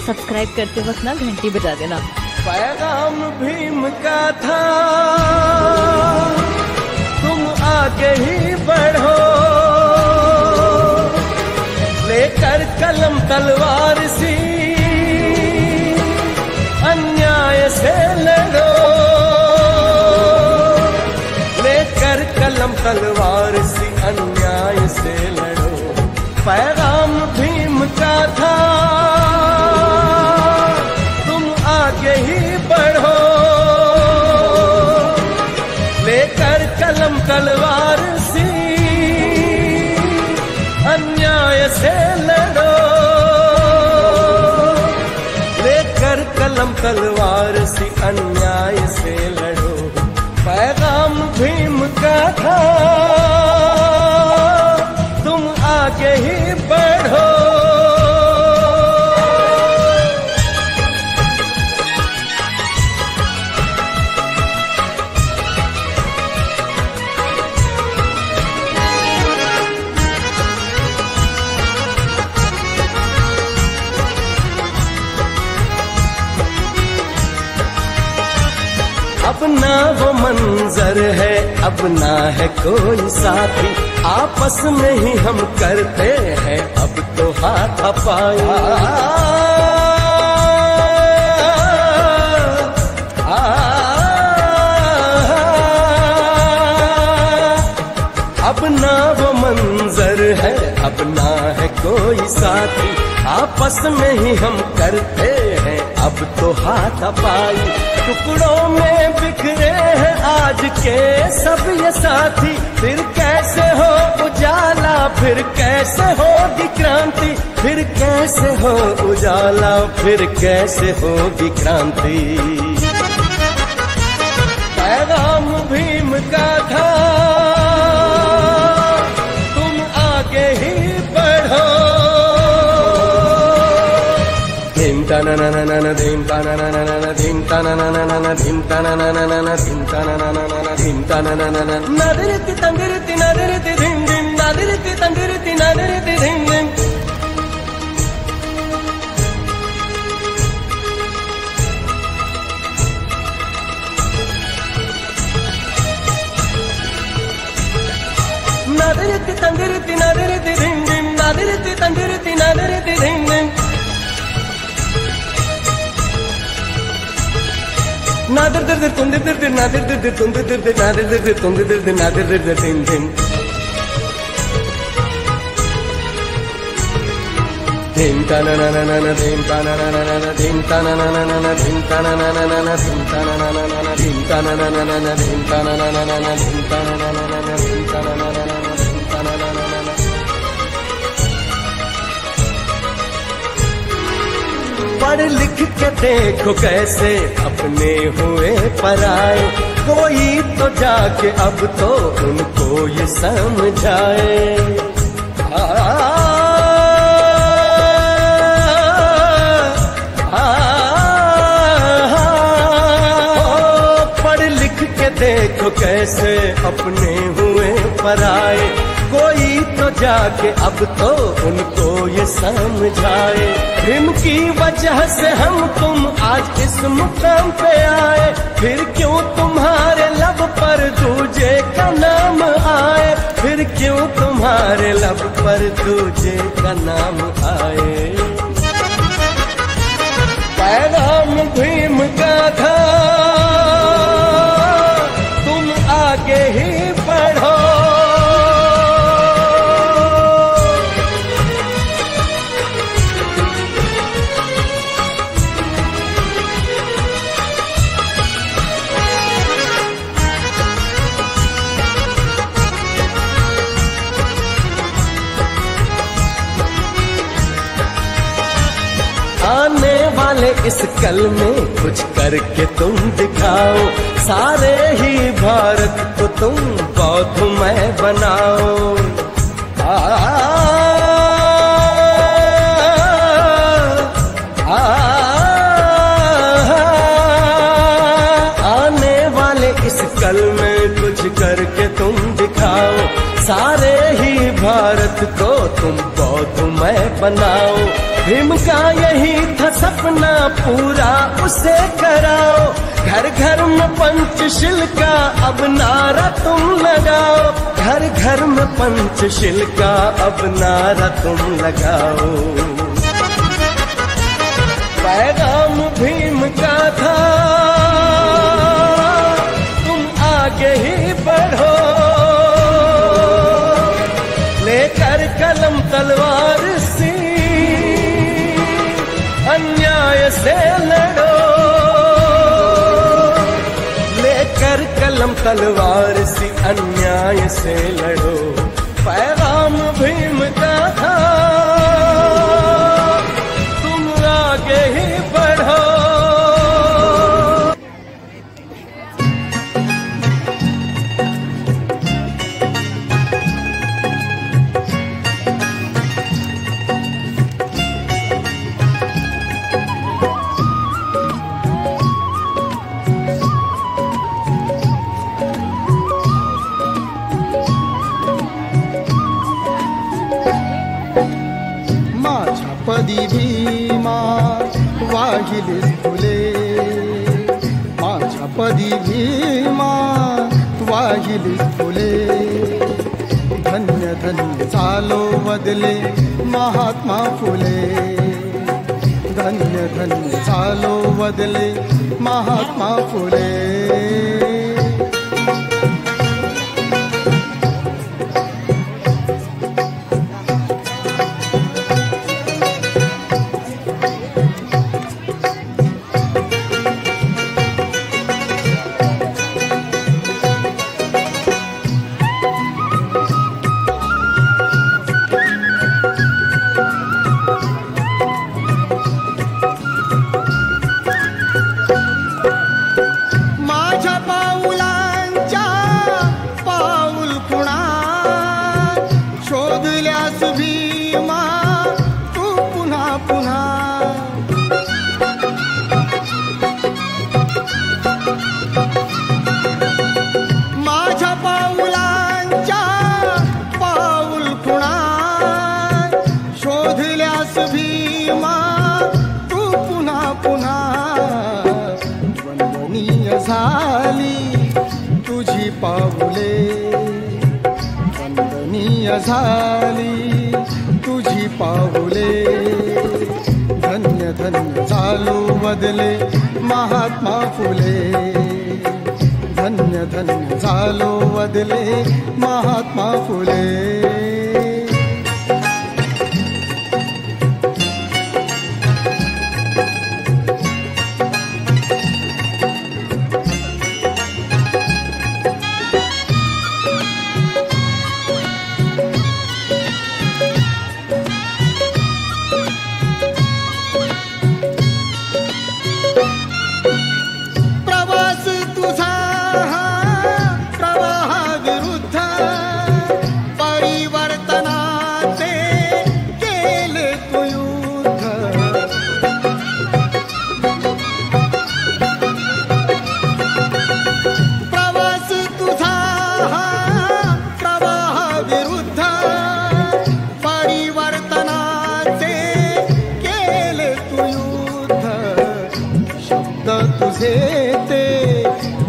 Subscribe करते वक्त ना घंटी बजा देना। पैगाम भीम का था, तुम आगे ही बढ़ो, लेकर कलम तलवार सी अन्याय से लड़ो, लेकर कलम तलवार सी अन्याय से लड़ो। पैगाम भीम का था, तुम आगे ही बढ़ो, लेकर कलम तलवार सी अन्याय से लड़ो, लेकर कलम तलवार सी अन्याय से लड़ो। पैगाम भीम का था, तुम आगे ही बढ़ो। अब ना वो मंजर है, अब ना है कोई साथी, आपस में ही हम करते हैं अब तो हाथापाई। अब ना वो मंजर है, अब ना है कोई साथी, आपस में ही हम करते हैं अब तो हाथापाई। टुकड़ों में बिखरे हैं आज के सब ये साथी, फिर कैसे हो उजाला, फिर कैसे होगी क्रांति, फिर कैसे हो उजाला, फिर कैसे होगी क्रांति। पैगाम भीम का था, तुम आगे ही बढ़ो। धीम तना ना ना ना धीम तना ना ना ना धीम तना ना ना ना धीम तना ना ना ना धीम तना ना ना ना धीम तना ना ना ना नदरति तंदरति नदरति धीम धीम नदरति तंदरति नदरति धीम धीम। नदरति तंदरति नदरति धीम धीम नदरति तंदरति नदरति धीम धीम। नादर दर दर तुंदर दर दर नादर दर दर तुंदर दर दर नादर दर दर तुंदर दर दर नादर दर दर धीम धीम। धीम तना ना ना ना धीम तना ना ना ना धीम तना ना ना ना धीम तना ना ना ना धीम तना ना ना ना धीम तना ना ना ना धीम तना ना ना ना धीम तना ना ना ना धीम तना ना ना ना धीम तना ना ना ना। पढ़ लिख के देखो कैसे अपने हुए पराए, कोई तो जाके अब तो उनको ये समझाए। पढ़ लिख के देखो कैसे अपने हुए पराए, कोई तो जाके अब तो उनको ये समझाए। भीम की वजह से हम तुम आज इस मुकाम पे आए, फिर क्यों तुम्हारे लब पर दूजे का नाम आए, फिर क्यों तुम्हारे लब पर दूजे का नाम आए। पैगाम भीम का था, तुम आगे ही बढ़ो। आने वाले इस कल में कुछ करके तुम दिखाओ, सारे ही भारत को तुम बौद्धमय बनाओ। आने वाले इस कल में कुछ करके तुम दिखाओ, सारे ही भारत को तुम बौद्धमय बनाओ। भीम का यही था पूरा उसे कराओ। घर घर में पंचशील का अब नारा तुम लगाओ। घर घर में पंचशील का अब नारा तुम लगाओ। पैगाम भीम का था तुम आगे ही बढ़ो। लेकर कलम तलवार सी अन्याय से लड़ो। लेकर कलम तलवार सी अन्याय से लड़ो। पैगाम भीम का था तुम आगे ही बढ़ो। पदी भीमा वाहिलीस फुले। माझ्या पदी भीमा वाहिलीस फुले। धन्य धन्य चालो बदले महात्मा फुले। धन्य धन्य चालो बदले महात्मा फुले। तुझी पाऊले वंदनीय झाली तुझी पाऊले। धन्य धन्य चालू बदले महात्मा फुले। धन्य धन्य चालू बदले महात्मा फुले।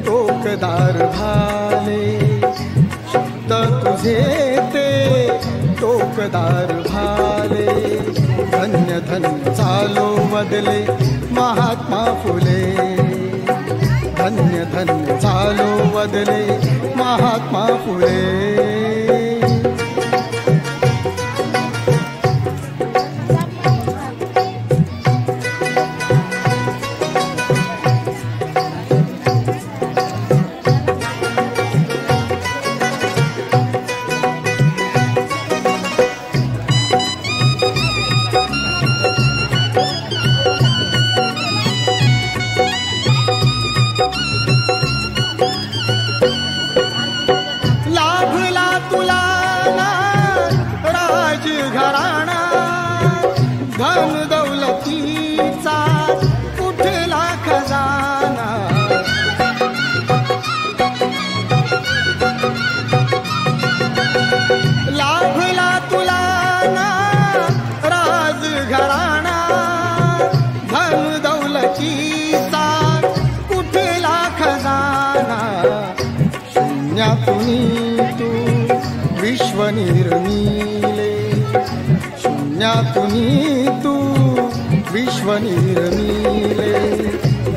टोकदार भाले शब्द तुझे ते टोकदार भाले। धन्य धन्य चालो बदले महात्मा फुले। धन्य धन्य चालो बदले महात्मा फुले। लाभला शून्यातून तू विश्व निर्मिले, शून्यातून तू विश्व निर्मिले.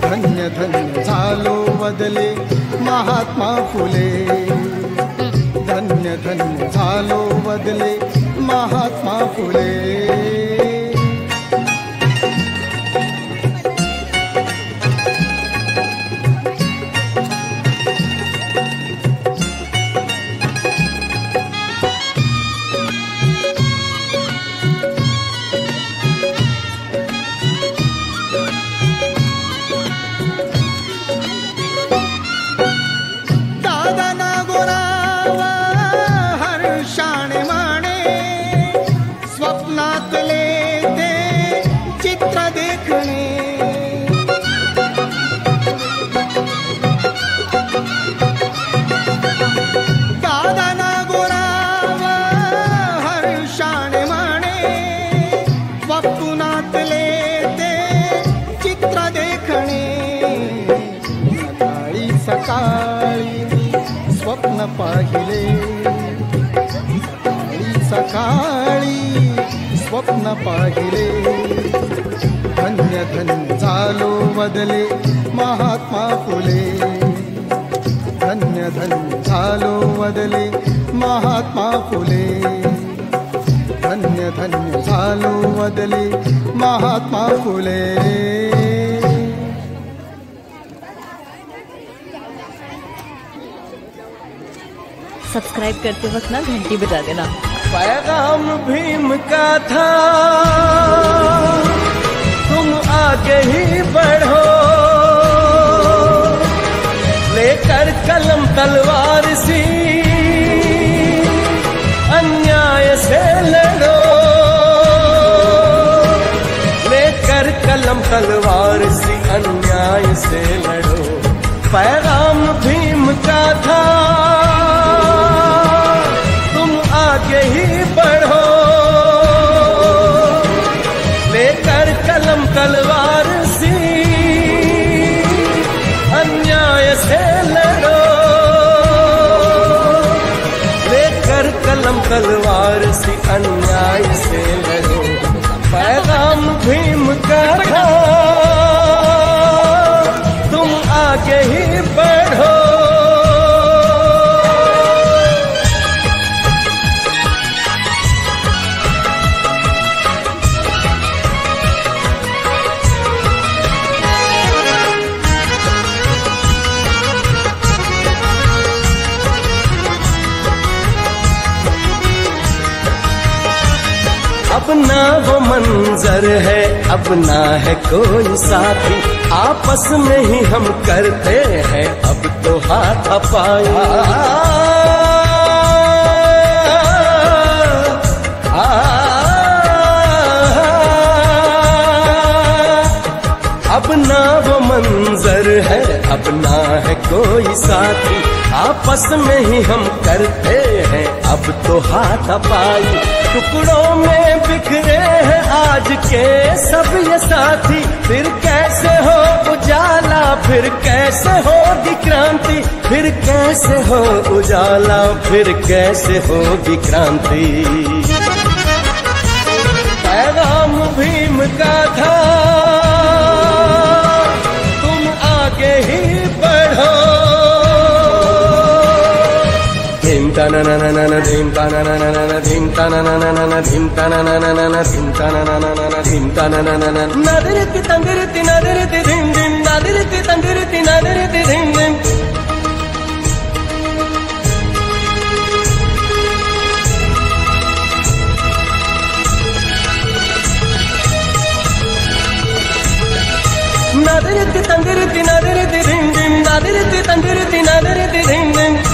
धन्य धन्य झालो बदले महात्मा फुले, धन्य धन्य झालो बदले महात्मा फुले. स्वप्न पाहिले, सकाळी स्वप्न पाहिले. धन्य धन्य झालो बदले महात्मा फुले, धन्य धन्य झालो बदले महात्मा फुले, धन्य धन्य झालो बदले महात्मा फुले. सब्सक्राइब करते वक्त ना घंटी बजा देना. पैगाम भीम का था, तुम आगे ही बढ़ो, लेकर कलम तलवार सी अन्याय से लड़ो, लेकर कलम तलवार सी अन्याय से लड़ो. पैगाम भीम का था, आगे ही बढ़ो, लेकर कलम तलवार सी अन्याय से लड़ो, लेकर कलम तलवार सी अन्याय से लड़ो. पैगाम भीम का था, तुम आगे ही बढ़ो. अब ना वो मंजर है, अब ना है कोई साथी, आपस में ही हम करते हैं अब तो हाथापाई. अब ना वो मंजर है, अब ना है कोई साथी, आपस में ही हम करते हैं अब तो हाथापाई. टुकड़ों में बिखरे हैं आज के सब ये साथी, फिर कैसे हो उजाला, फिर कैसे होगी क्रांति, फिर कैसे हो उजाला, फिर कैसे होगी क्रांति. पैगाम भीम का था, तुम आगे ही बढ़ो. धीम तना ना ना ना धीम तना ना ना ना धीम तना ना ना ना धीम तना ना ना ना धीम तना ना ना ना धीम तना ना ना ना नदरति तंगरति नदरति धीम धीम नदरति तंगरति नदरति धीम धीम. नदरति तंगरति नदरति धीम धीम नदरति तंगरति नदरति धीम धीम.